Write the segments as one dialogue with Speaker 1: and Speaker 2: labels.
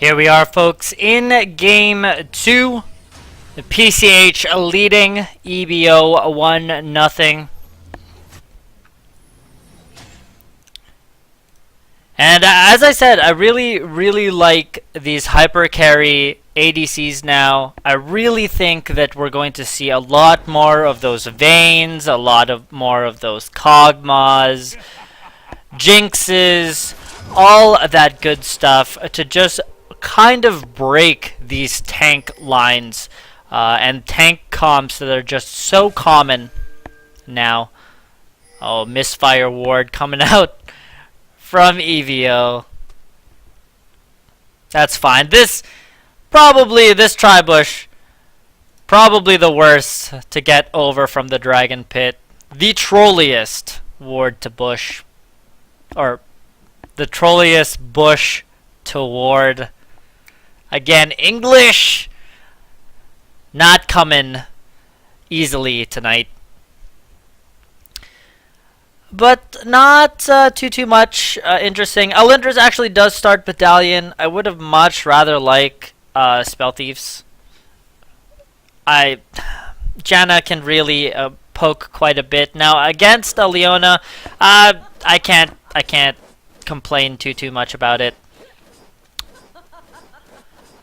Speaker 1: Here we are, folks, in game 2. The PCH leading EBO 1-0. And as I said, I really like these hyper carry ADCs now. I really think that we're going to see a lot more of those Vaynes, a lot more of those Kog'Maws, Jinxes, all that good stuff to just kind of break these tank lines and tank comps that are just so common now. Oh, misfire ward coming out from EVO. That's fine. This Tribush, probably the worst to get over from the Dragon Pit. The trolliest ward to bush. Or the trolliest bush to ward. Again, English not coming easily tonight. But not too much interesting. Alindris actually does start Battalion. I would have much rather like Spell Thieves. Janna can really poke quite a bit. Now against Leona, I can't complain too much about it.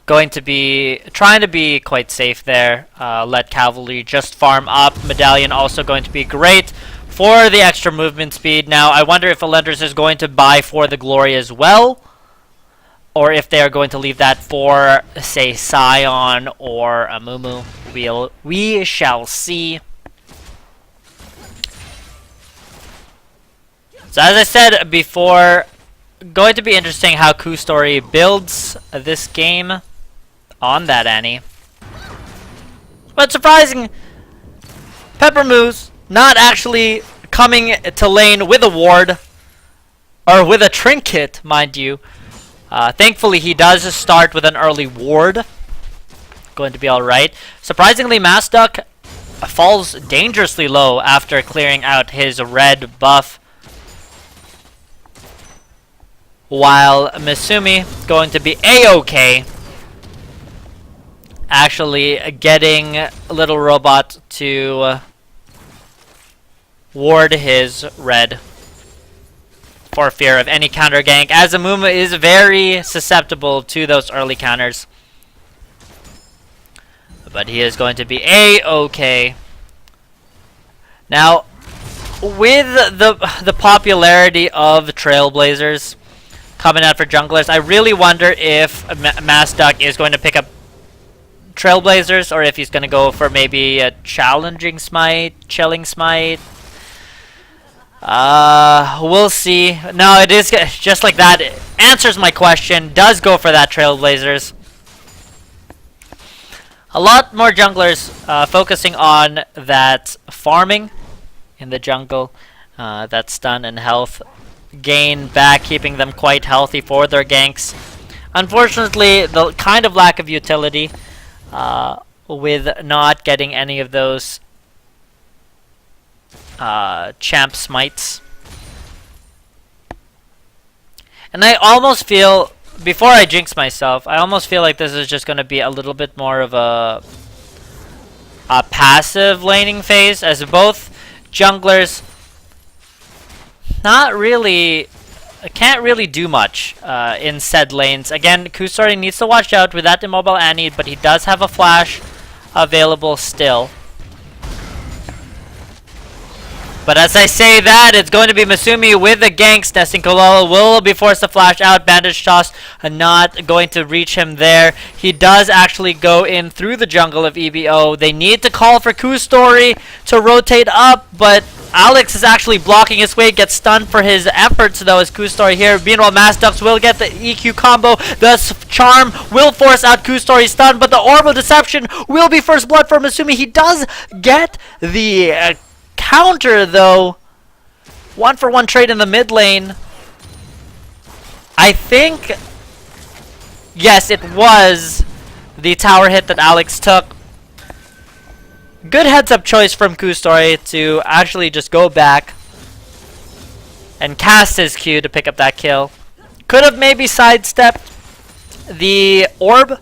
Speaker 1: Going to be trying to be quite safe there. Let Cavalry just farm up. Medallion also going to be great for the extra movement speed. Now I wonder if Alindris is going to buy for the glory as well, or if they are going to leave that for, say, Sion or a Mumu. We shall see. So as I said before, going to be interesting how Coup Story builds this game on that Annie. But surprising, Peppermoose not actually coming to lane with a ward, or with a trinket, mind you. Thankfully, he does start with an early ward. Going to be alright. Surprisingly, Masduck falls dangerously low after clearing out his red buff. While Misumi going to be A-OK. Actually getting Little Robot to ward his red for fear of any counter gank, as Amuma is very susceptible to those early counters. But he is going to be A-OK. Now, with the popularity of Trailblazers coming out for junglers, I really wonder if Masduck is going to pick up Trailblazers, or if he's going to go for maybe a challenging smite, chilling smite. We'll see. No, it is just like that. It answers my question. Does go for that Trailblazers. A lot more junglers focusing on that farming in the jungle. That stun and health gain back, keeping them quite healthy for their ganks. Unfortunately, the kind of lack of utility with not getting any of those champ smites. And I almost feel, before I jinx myself, I almost feel like this is just going to be a little bit more of a passive laning phase, as both junglers can't really do much in said lanes. Again, Coup Story needs to watch out with that immobile Annie, but he does have a flash available still. But as I say that, it's going to be Misumi with the ganks. Nesting Kololo will be forced to flash out. Bandage Toss not going to reach him there. He does actually go in through the jungle of EBO. They need to call for Coup Story to rotate up, but Alex is actually blocking his way, gets stunned for his efforts though as Coup Story here. Meanwhile, Masducks will get the EQ combo. The charm will force out Coup Story's stun, but the Orb of Deception will be first blood for Misumi. He does get the counter though. 1-for-1 trade in the mid lane. I think, yes, it was the tower hit that Alex took. Good heads-up choice from Coup Story to actually just go back and cast his Q to pick up that kill. Could have maybe sidestepped the orb,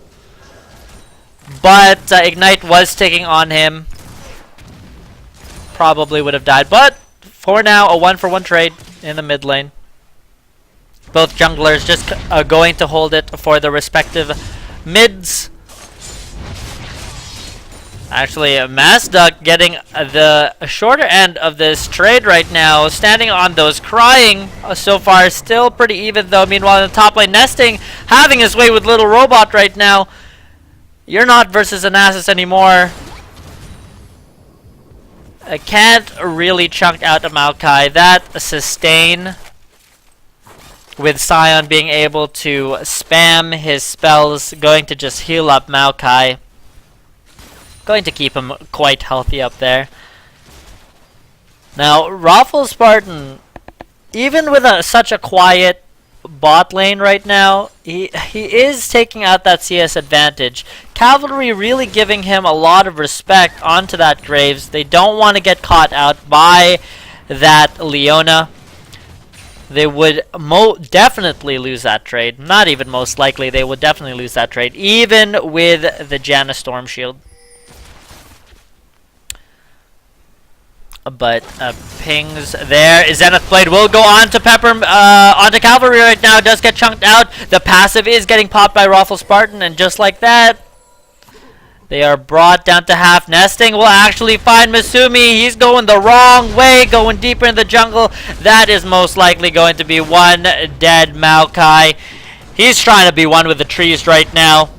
Speaker 1: but Ignite was taking on him. Probably would have died, but for now, a 1-for-1 trade in the mid lane. Both junglers just going to hold it for the respective mids. Actually, Masduck getting the shorter end of this trade right now, standing on those, crying so far, still pretty even though. Meanwhile, in the top lane, Nesting having his way with Little Robot right now. You're not versus an Nasus anymore. I can't really chunk out a Maokai. That sustain with Sion being able to spam his spells, going to just heal up Maokai. Going to keep him quite healthy up there. Now, Raffle Spartan, even with such a quiet bot lane right now, he is taking out that CS advantage. Cavalry really giving him a lot of respect onto that Graves. They don't want to get caught out by that Leona. They would definitely lose that trade. Not even most likely, they would definitely lose that trade, even with the Janna Storm Shield. But pings there. Zenith Blade will go on to Pepper, onto Cavalry right now. Does get chunked out. The passive is getting popped by Raffle Spartan, and just like that, they are brought down to half. Nesting will actually find Masumi. He's going the wrong way, going deeper in the jungle. That is most likely going to be one dead Maokai. He's trying to be one with the trees right now,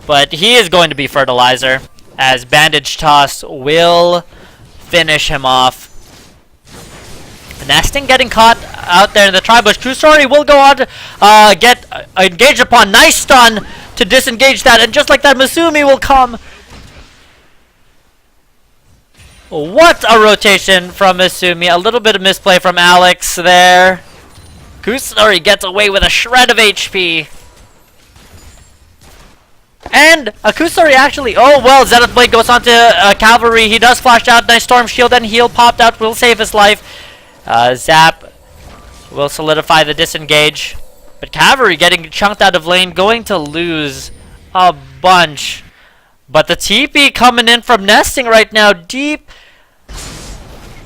Speaker 1: but he is going to be fertilizer, as Bandage Toss will finish him off. Nesting getting caught out there in the tri-bush. True Story will go on to get engaged upon. Nice stun to disengage that, and just like that, Masumi will come. What a rotation from Masumi. A little bit of misplay from Alex there. Kusanori gets away with a shred of HP. And Akusari actually, oh well, Zenith Blade goes on to Cavalry. He does flash out, nice Storm Shield, and heal popped out, will save his life. Zap will solidify the disengage. But Cavalry getting chunked out of lane, going to lose a bunch. But the TP coming in from Nesting right now, deep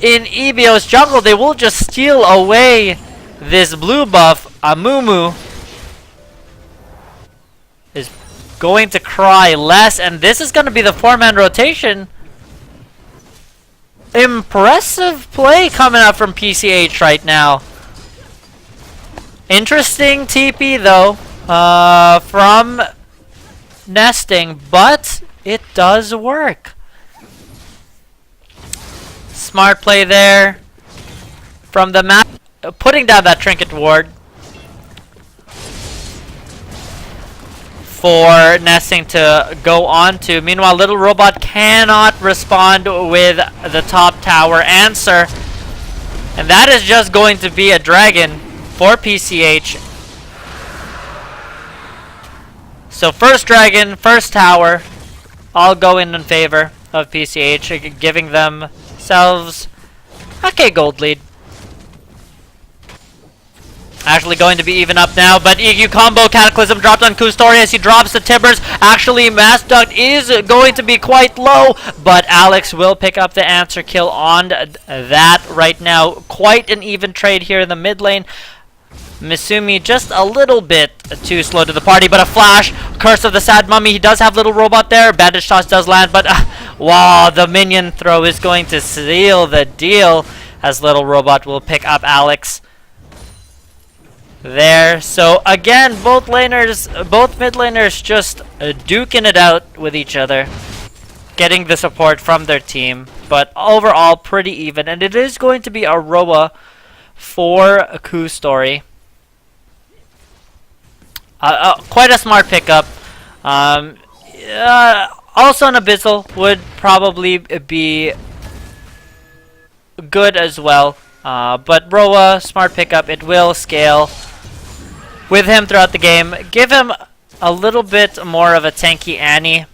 Speaker 1: in EBO's jungle. They will just steal away this blue buff. Amumu is going to cry less, and this is going to be the 4-man rotation. Impressive play coming out from PCH right now. Interesting TP though from Nesting, but it does work. Smart play there from the map, putting down that trinket ward for Nesting to go on to. Meanwhile, Little Robot cannot respond with the top tower answer, and that is just going to be a dragon for PCH. So first dragon, first tower, all go in favor of PCH, giving themselves a K gold lead. Actually going to be even up now, but EQ combo Cataclysm dropped on Kustori as he drops the Timbers. Actually, Masduck is going to be quite low, but Alex will pick up the answer kill on that right now. Quite an even trade here in the mid lane. Misumi just a little bit too slow to the party, but a flash. Curse of the Sad Mummy. He does have Little Robot there. Bandage Toss does land, but wow, the minion throw is going to seal the deal as Little Robot will pick up Alex there. So again, both mid laners just duking it out with each other, getting the support from their team, but overall pretty even, and it is going to be a Roa for a Ku Story. Quite a smart pickup. Also an Abyssal would probably be good as well. But Roa, smart pickup. It will scale with him throughout the game. Give him a little bit more of a tanky Annie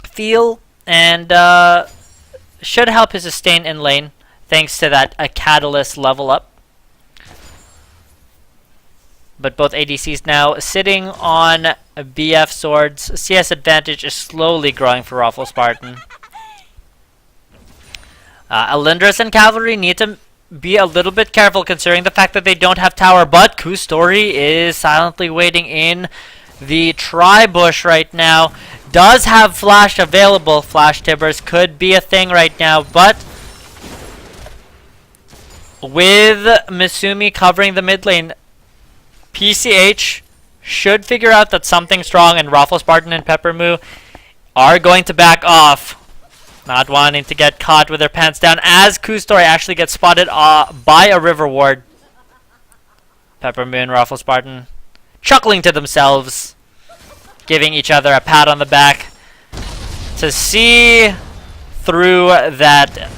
Speaker 1: feel, and should help his sustain in lane thanks to that Catalyst level up. But both ADCs now sitting on BF swords. CS advantage is slowly growing for Raffle Spartan. Alindris and Cavalry need to be a little bit careful considering the fact that they don't have tower, but Kustori is silently waiting in the tri-bush right now. Does have flash available. Flash Tibbers could be a thing right now, but with Misumi covering the mid lane, PCH should figure out that something's wrong, and Raffle Spartan and Peppermoo are going to back off. Not wanting to get caught with their pants down as Kustori actually gets spotted by a River Ward. Peppermoo and Raffle Spartan chuckling to themselves, giving each other a pat on the back to see through that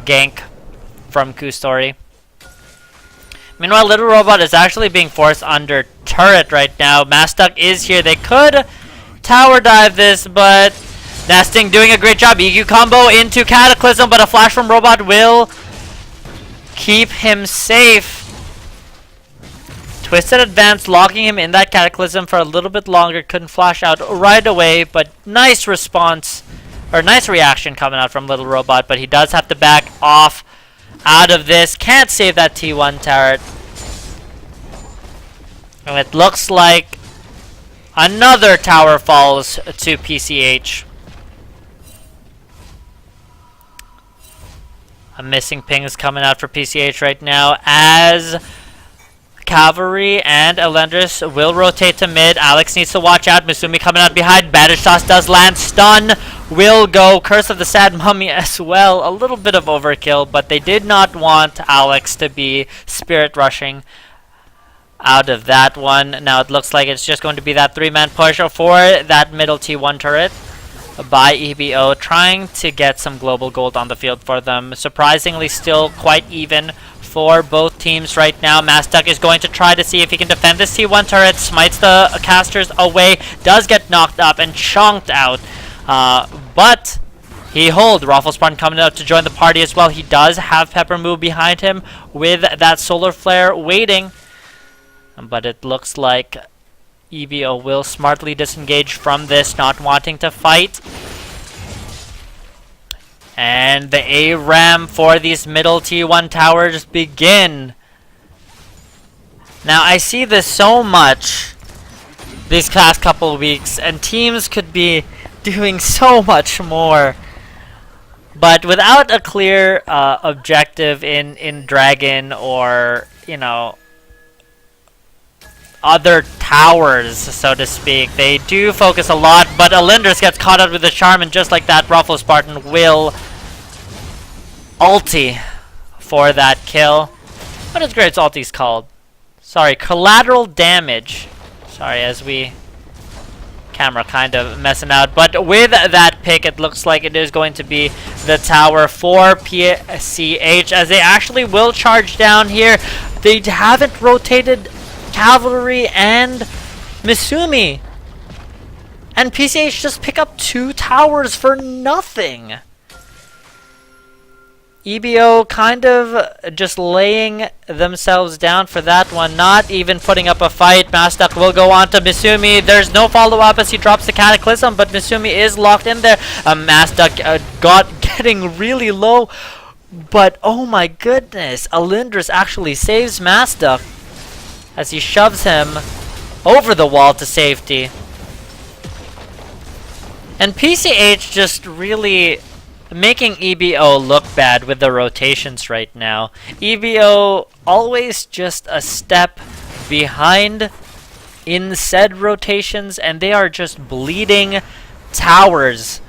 Speaker 1: gank from Kustori. Meanwhile, Little Robot is actually being forced under turret right now. Mastuck is here. They could tower dive this, but Nesting doing a great job. EQ combo into Cataclysm, but a flash from Robot will keep him safe. Twisted Advance locking him in that Cataclysm for a little bit longer. Couldn't flash out right away, but nice response, or nice reaction coming out from Little Robot, but he does have to back off out of this. Can't save that T1 turret. And it looks like another tower falls to PCH. A missing ping is coming out for PCH right now as Cavalry and Alendris will rotate to mid. Alex needs to watch out. Misumi coming out behind. Bandage Toss does land. Stun will go. Curse of the Sad Mummy as well. A little bit of overkill, but they did not want Alex to be spirit rushing out of that one. Now it looks like it's just going to be that 3-man push for that middle T1 turret by EBO, trying to get some global gold on the field for them. Surprisingly still quite even for both teams right now. Mastuck is going to try to see if he can defend this T1 turret, smites the casters away, does get knocked up and chonked out, but he holds. Raffle Spartan coming out to join the party as well. He does have Peppermoo behind him with that solar flare waiting, but it looks like EBO will smartly disengage from this, not wanting to fight. And the ARAM for these middle T1 towers begin. Now I see this so much these past couple weeks, and teams could be doing so much more. But without a clear objective in Dragon, or, you know, other towers, so to speak, they do focus a lot, but Alindris gets caught out with the charm, and just like that, Raffle Spartan will ulti for that kill. What is Great's ulti's called? Sorry, collateral damage. Sorry, as we camera kind of messing out, but with that pick, it looks like it is going to be the tower for PCH, as they actually will charge down here. They haven't rotated Cavalry and Misumi, and PCH just pick up 2 towers for nothing. EBO kind of just laying themselves down for that one, not even putting up a fight. Mastuck will go on to Misumi. There's no follow-up as he drops the Cataclysm, but Misumi is locked in there. Mastuck getting really low, but oh my goodness, Alindris actually saves Mastuck as he shoves him over the wall to safety. And PCH just really making EBO look bad with the rotations right now. EBO always just a step behind in said rotations, and they are just bleeding towers.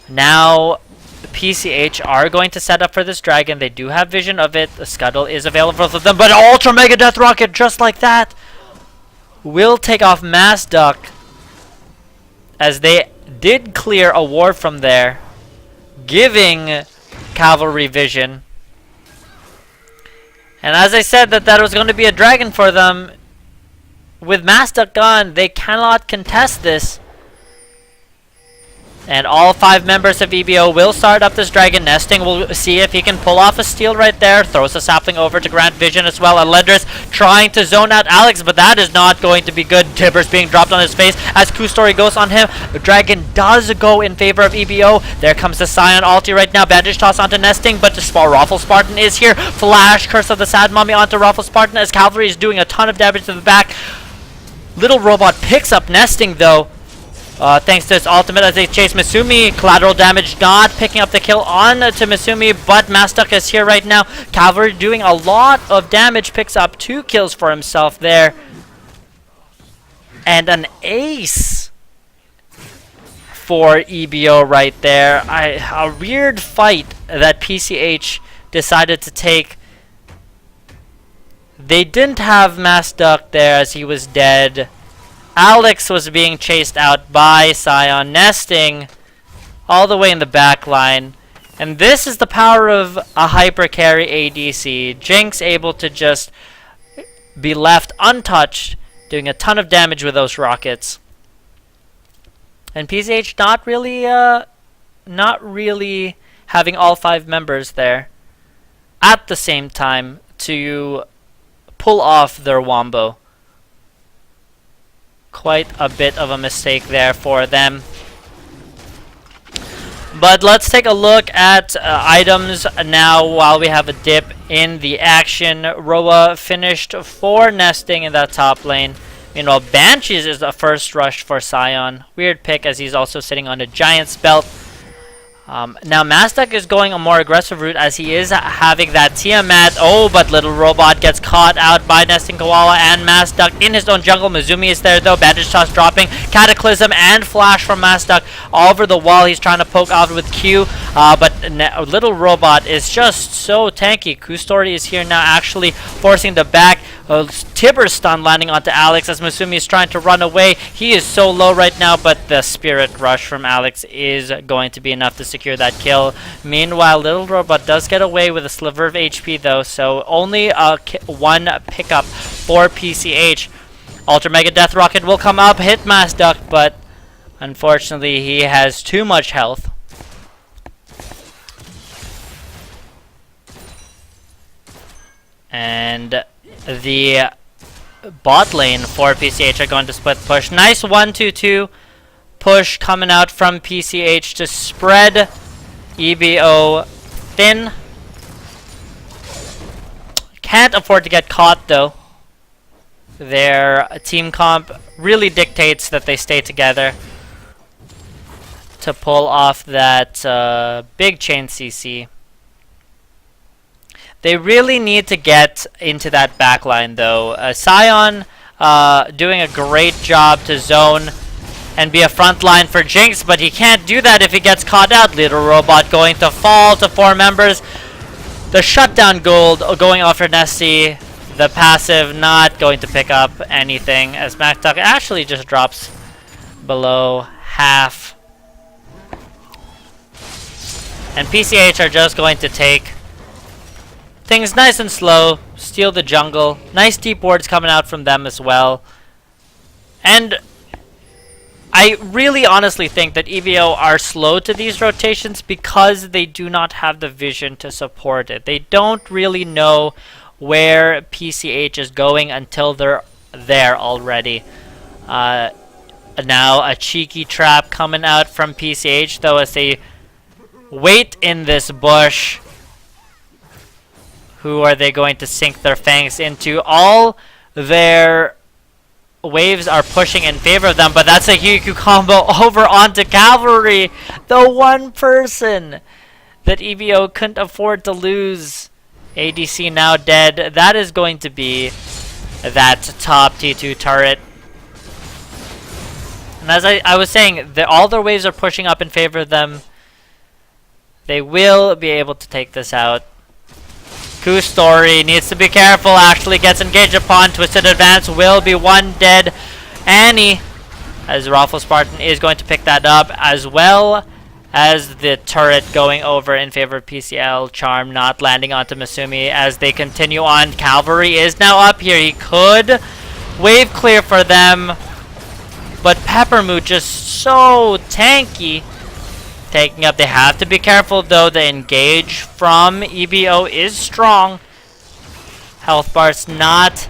Speaker 1: Now PCH are going to set up for this dragon. They do have vision of it. The scuttle is available for them, but Ultra Mega Death Rocket, just like that, will take off Mastuck, as they did clear a ward from there, giving Cavalry vision. And as I said that was going to be a dragon for them, with Mastuck gone, they cannot contest this. And all 5 members of EBO will start up this dragon nesting. We'll see if he can pull off a steal right there. Throws a sapling over to grant vision as well. Alendris trying to zone out Alex, but that is not going to be good. Tibbers being dropped on his face as Story goes on him. The dragon does go in favor of EBO. There comes the Scion ulti right now. Bandage toss onto nesting, but the Raffle Spartan is here. Flash Curse of the Sad Mummy onto Raffle Spartan as Cavalry is doing a ton of damage to the back. Little Robot picks up nesting though. Thanks to his ultimate as they chase Misumi. Collateral damage not picking up the kill on to Misumi, but Mastuk is here right now. Cavalry doing a lot of damage, picks up 2 kills for himself there. And an ace for EBO right there. A weird fight that PCH decided to take. They didn't have Mastuk there as he was dead. Alex was being chased out by Scion, nesting all the way in the back line. And this is the power of a hyper carry ADC. Jinx able to just be left untouched, doing a ton of damage with those rockets. And PCH not really having all 5 members there at the same time to pull off their wombo. Quite a bit of a mistake there for them. But let's take a look at items now while we have a dip in the action. Roa finished 4 nesting in that top lane. Meanwhile, Banshees is the first rush for Scion. Weird pick as he's also sitting on a Giant's belt. Now Mastuk is going a more aggressive route as he is having that Tiamat. Oh, but Little Robot gets caught out by Nesting Koala and Mastuk in his own jungle. Mizumi is there though. Bandage toss dropping. Cataclysm and Flash from Mastuk all over the wall. He's trying to poke off with Q, but Little Robot is just so tanky. Kustori is here now, actually forcing the back. Tibber stun landing onto Alex as Masumi is trying to run away. He is so low right now, but the Spirit Rush from Alex is going to be enough to secure that kill. Meanwhile, Little Robot does get away with a sliver of HP though, so only 1 pickup for PCH. Ultra Mega Death Rocket will come up, hit Mastuk, but unfortunately he has too much health. And the bot lane for PCH are going to split push. Nice 1-2-2 push coming out from PCH to spread EBO thin. Can't afford to get caught though. Their team comp really dictates that they stay together to pull off that big chain CC. They really need to get into that backline though. Scion doing a great job to zone and be a front line for Jinx, but he can't do that if he gets caught out. Little Robot going to fall to 4 members. The shutdown gold going after Nessie. The passive not going to pick up anything as MacTuck actually just drops below half. And PCH are just going to take things nice and slow, steal the jungle. Nice deep wards coming out from them as well. And I really honestly think that EVO are slow to these rotations because they do not have the vision to support it. They don't really know where PCH is going until they're there already. Now a cheeky trap coming out from PCH though as they wait in this bush. Who are they going to sink their fangs into? All their waves are pushing in favor of them, but that's a Hikyu combo over onto Cavalry. The one person that EVO couldn't afford to lose. ADC now dead. That is going to be that top T2 turret. And as I was saying, all their waves are pushing up in favor of them. They will be able to take this out. Story needs to be careful, actually gets engaged upon. Twisted Advance will be 1 dead. Annie, as Raffle Spartan is going to pick that up, as well as the turret going over in favor of PCL. Charm not landing onto Masumi as they continue on. Cavalry is now up here. He could wave clear for them, but Peppermoot just so tanky taking up. They have to be careful though. The engage from EBO is strong. Health bar's not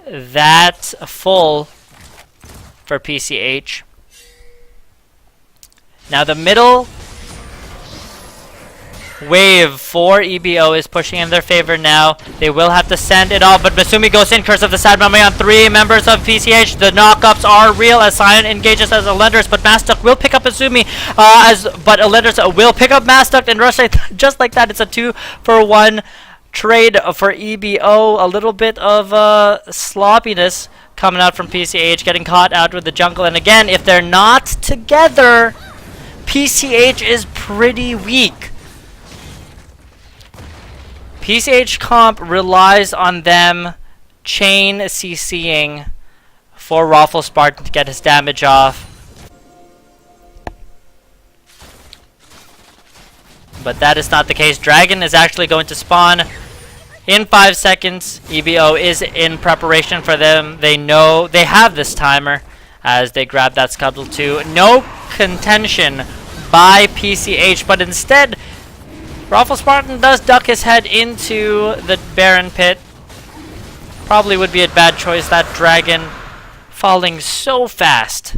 Speaker 1: that full for PCH. Now the middle wave for EBO is pushing in their favor now. They will have to send it all, but Masumi goes in. Curse of the Sad Memory on 3 members of PCH. The knockups are real as Cyan engages as Elendris, but Mastuck will pick up Masumi, but Elendris will pick up Mastuck and rush it. Just like that, it's a 2-for-1 trade for EBO. A little bit of sloppiness coming out from PCH, getting caught out with the jungle. And again, if they're not together, PCH is pretty weak. PCH comp relies on them chain CCing for Raffle Spartan to get his damage off. But that is not the case. Dragon is actually going to spawn in 5 seconds. EBO is in preparation for them. They know they have this timer as they grab that Scuttle too. No contention by PCH, but instead Raffle Spartan does duck his head into the Baron pit. Probably would be a bad choice. That Dragon falling so fast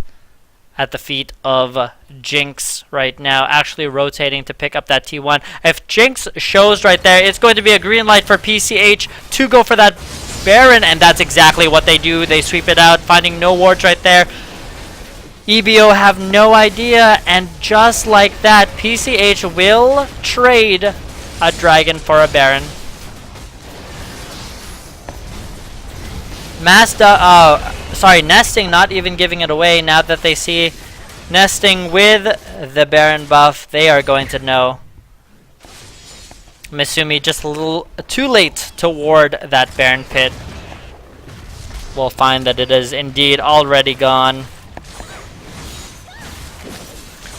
Speaker 1: at the feet of Jinx right now. Actually rotating to pick up that T1. If Jinx shows right there, it's going to be a green light for PCH to go for that Baron, and that's exactly what they do. They sweep it out, finding no wards right there. EBO have no idea, and just like that, PCH will trade a Dragon for a Baron. Nesting not even giving it away. Now that they see Nesting with the Baron buff, they are going to know. Masumi just a little too late to ward that Baron pit. We'll find that it is indeed already gone.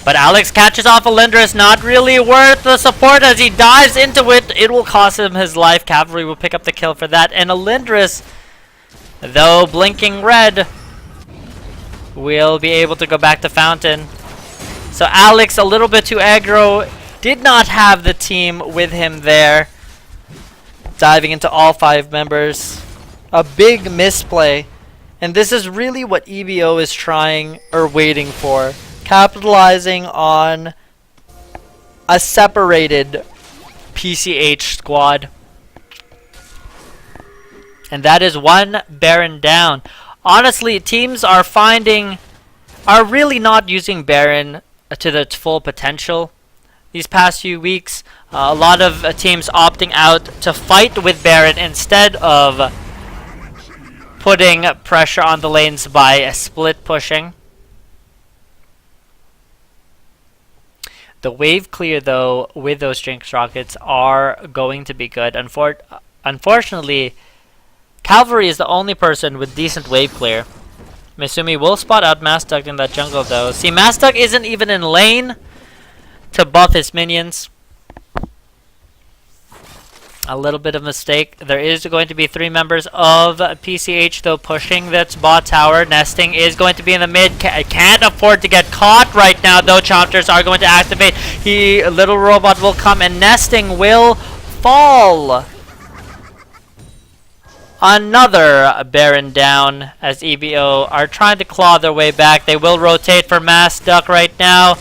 Speaker 1: But Alex catches off Elendris, not really worth the support as he dives into it. It will cost him his life. Cavalry will pick up the kill for that. And Elendris, though blinking red, will be able to go back to Fountain. So Alex, a little bit too aggro, did not have the team with him there. Diving into all 5 members. A big misplay. And this is really what EBO is trying or waiting for. Capitalizing on a separated PCH squad. And that is 1 Baron down. Honestly, teams are really not using Baron to its full potential these past few weeks. A lot of teams opting out to fight with Baron instead of putting pressure on the lanes by split pushing. The wave clear, though, with those Jinx rockets are going to be good. Unfortunately, Cavalry is the only person with decent wave clear. Masumi will spot out Mastuck in that jungle, though. See, Mastuck isn't even in lane to buff his minions. A little bit of mistake. There is going to be 3 members of PCH, though, pushing that bot tower. Nesting is going to be in the mid. Can't afford to get caught right now, though. Chompers are going to activate. Little Robot will come, and Nesting will fall. Another Baron down as EBO are trying to claw their way back. They will rotate for Mastuck right now.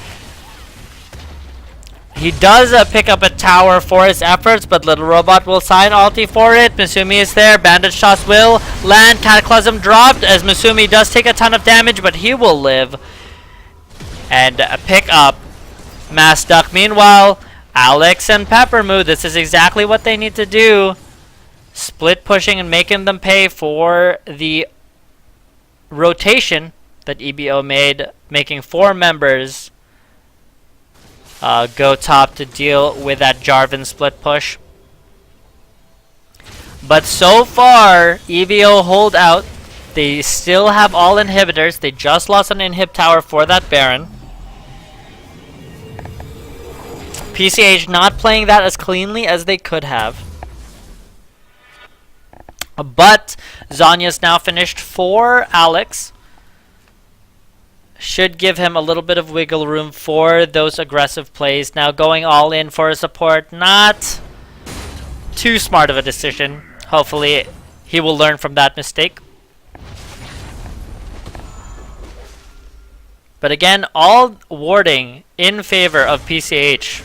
Speaker 1: He does pick up a tower for his efforts, but Little Robot will sign ulti for it. Masumi is there. Bandage shots will land. Cataclysm dropped as Masumi does take a ton of damage, but he will live and pick up Mastuck. Meanwhile, Alex and Peppermoo, this is exactly what they need to do. Split pushing and making them pay for the rotation that EBO made, making 4 members go top to deal with that Jarvan split push. But so far, EVO hold out. They still have all inhibitors. They just lost an inhib tower for that Baron. PCH not playing that as cleanly as they could have. But Zhonya's now finished for Alex. should give him a little bit of wiggle room for those aggressive plays. Now going all in for a support, not too smart of a decision. Hopefully he will learn from that mistake. But again, all warding in favor of PCH.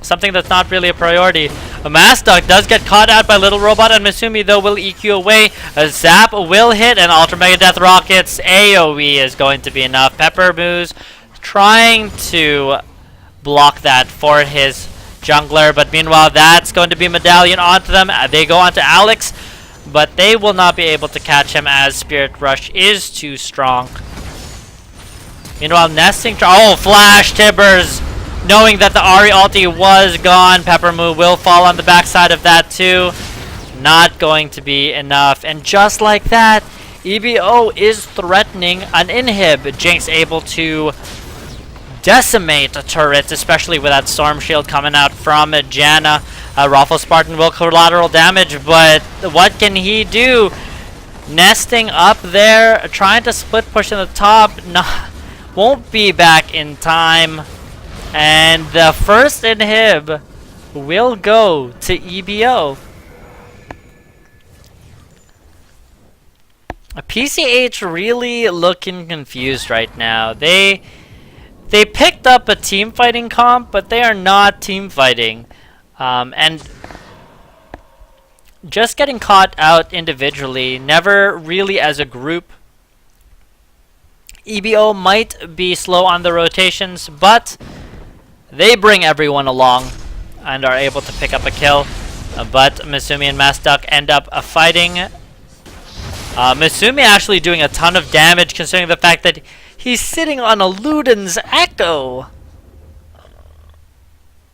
Speaker 1: Something that's not really a priority. A Mass Duck does get caught out by Little Robot, and Misumi though will EQ away. A Zap will hit, and Ultra Mega Death Rocket's AoE is going to be enough. Pepper Moose trying to block that for his jungler, but meanwhile that's going to be Medallion onto them. They go onto Alex, but they will not be able to catch him as Spirit Rush is too strong. Meanwhile, Nesting... Oh, Flash Tibbers! Knowing that the Ahri ulti was gone, Pepper Moo will fall on the backside of that too. Not going to be enough. And just like that, EBO is threatening an inhib. Jinx able to decimate turrets, especially with that Storm Shield coming out from Janna. Raffle Spartan will collateral damage, but what can he do? Nesting up there, trying to split push in the top. Won't be back in time. And the first inhib will go to EBO. PCH really looking confused right now. They picked up a team fighting comp, but they are not team fighting. And just getting caught out individually, never really as a group. EBO might be slow on the rotations, but they bring everyone along and are able to pick up a kill. But Misumi and Mass Duck end up fighting. Misumi actually doing a ton of damage considering the fact that he's sitting on a Luden's Echo.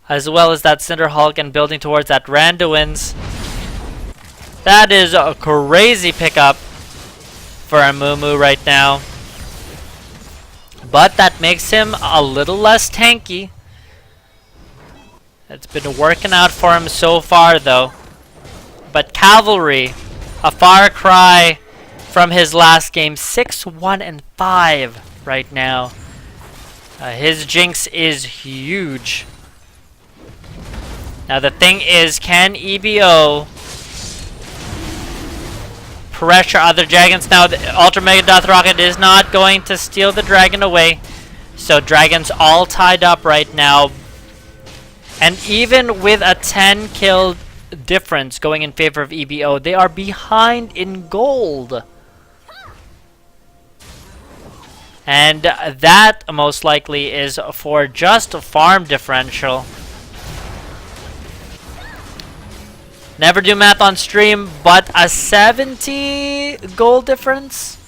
Speaker 1: As well as that Cinder Hulk and building towards that Randuin's. That is a crazy pickup for Amumu right now. But that makes him a little less tanky. It's been working out for him so far though. But Cavalry, a far cry from his last game, 6-1-5 right now. His Jinx is huge. Now the thing is, can EBO pressure other dragons? Now the Ultra Mega Death Rocket is not going to steal the dragon away. So dragons all tied up right now. And even with a 10 kill difference going in favor of EBO, they are behind in gold. And that most likely is for just a farm differential. Never do math on stream, but a 70 goal difference?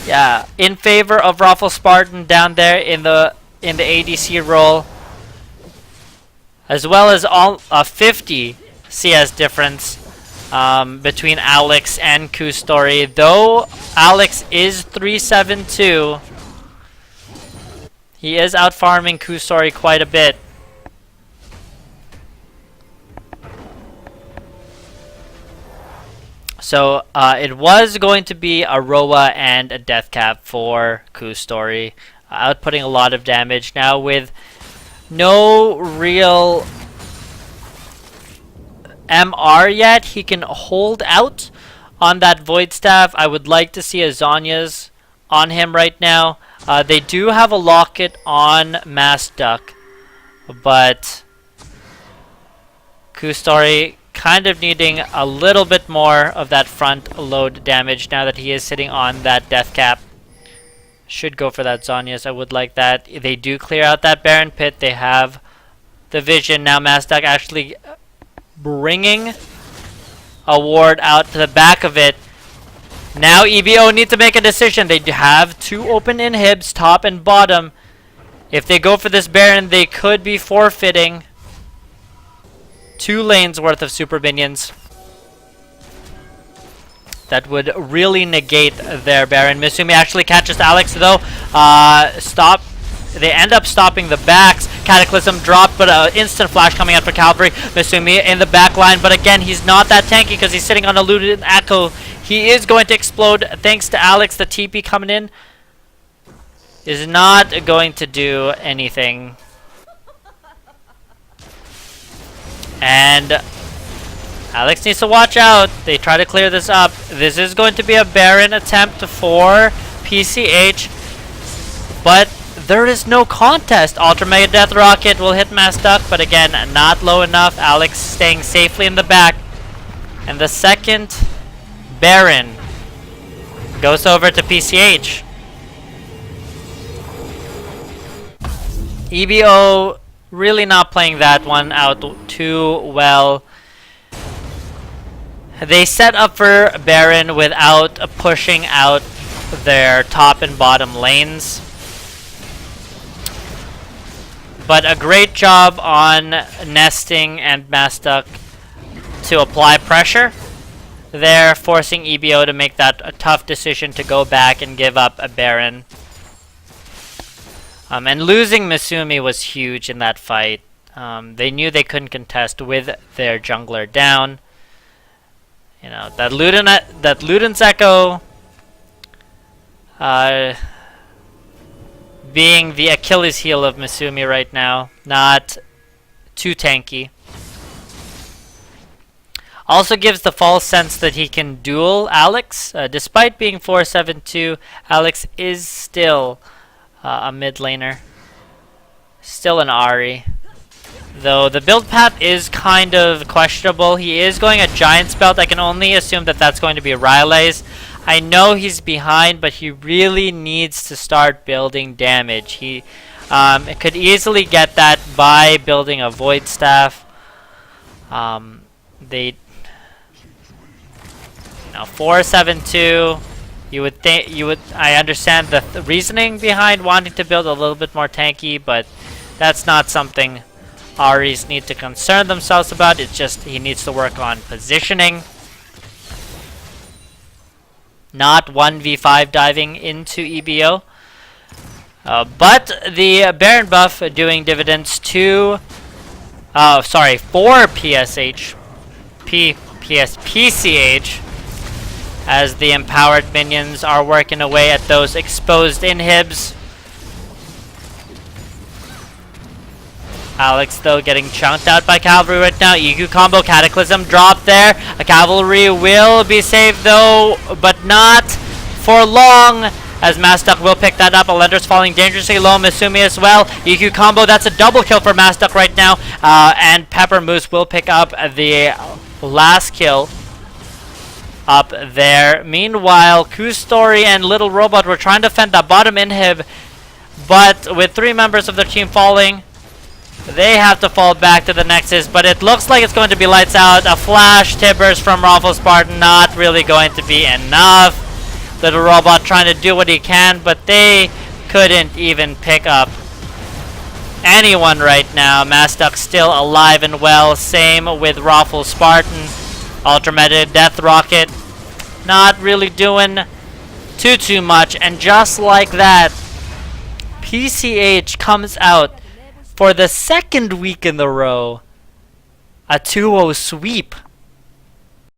Speaker 1: Yeah, in favor of Raffle Spartan down there in the ADC role. As well as all 50 CS difference between Alex and Kustori. Though Alex is 3-7-2, he is out farming Kustori quite a bit. So it was going to be a Roa and a Death Cap for Kustori, outputting a lot of damage. Now with no real MR yet, he can hold out on that Void Staff. I would like to see a Zonya's on him right now. They do have a Locket on Mass Duck, but Kustori kind of needing a little bit more of that front load damage now that he is sitting on that Death Cap. Should go for that Zonya's. I would like that. They do clear out that Baron Pit. They have the vision. Now Mass Duck actually bringing a ward out to the back of it. Now EBO need to make a decision. They have two open inhibs, top and bottom. If they go for this Baron, they could be forfeiting 2 lanes worth of super minions. That would really negate their Baron. Misumi actually catches Alex though. They end up stopping the backs. Cataclysm dropped, but instant flash coming out for Cavalry. Misumi in the back line, but again, he's not that tanky because he's sitting on a looted Echo. He is going to explode thanks to Alex, the TP coming in. is not going to do anything. And Alex needs to watch out. They try to clear this up. This is going to be a Baron attempt for PCH. But there is no contest. Ultra Mega Death Rocket will hit Mass Duck, but again, not low enough. Alex staying safely in the back. And the second Baron goes over to PCH. EBO really not playing that one out too well. They set up for Baron without pushing out their top and bottom lanes. But a great job on Nesting and Mastuck to apply pressure. They're forcing EBO to make that a tough decision to go back and give up a Baron. And losing Misumi was huge in that fight. They knew they couldn't contest with their jungler down. You know, that Luden's Echo being the Achilles heel of Misumi right now. Not too tanky. Also gives the false sense that he can duel Alex. Despite being 4-7-2, Alex is still a mid laner. Still an Ahri. Though the build path is kind of questionable. He is going a Giant's Belt. I can only assume that that's going to be Riley's. I know he's behind, but he really needs to start building damage. He could easily get that by building a Void Staff. They 4-7-2. I understand the reasoning behind wanting to build a little bit more tanky, but that's not something Ahris need to concern themselves about. It's just he needs to work on positioning. Not 1v5 diving into EBO. But the Baron buff doing dividends for PCH, as the empowered minions are working away at those exposed inhibs. Alex, though, getting chunked out by Cavalry right now. EQ combo, Cataclysm drop there. A Cavalry will be saved, though, but not for long, as Mastuck will pick that up. Alendra's falling dangerously low. Misumi as well. EQ combo, that's a double kill for Mastuck right now. And Pepper Moose will pick up the last kill up there. Meanwhile, Kustori and Little Robot were trying to fend that bottom inhib, but with 3 members of their team falling, they have to fall back to the Nexus, but it looks like it's going to be lights out. A flash Tibbers from Raffle Spartan, not really going to be enough. Little Robot trying to do what he can, but they couldn't even pick up anyone right now. Mastuck still alive and well. Same with Raffle Spartan. Ultra Death Rocket not really doing too much. And just like that, PCH comes out for the second week in a row, a 2-0 sweep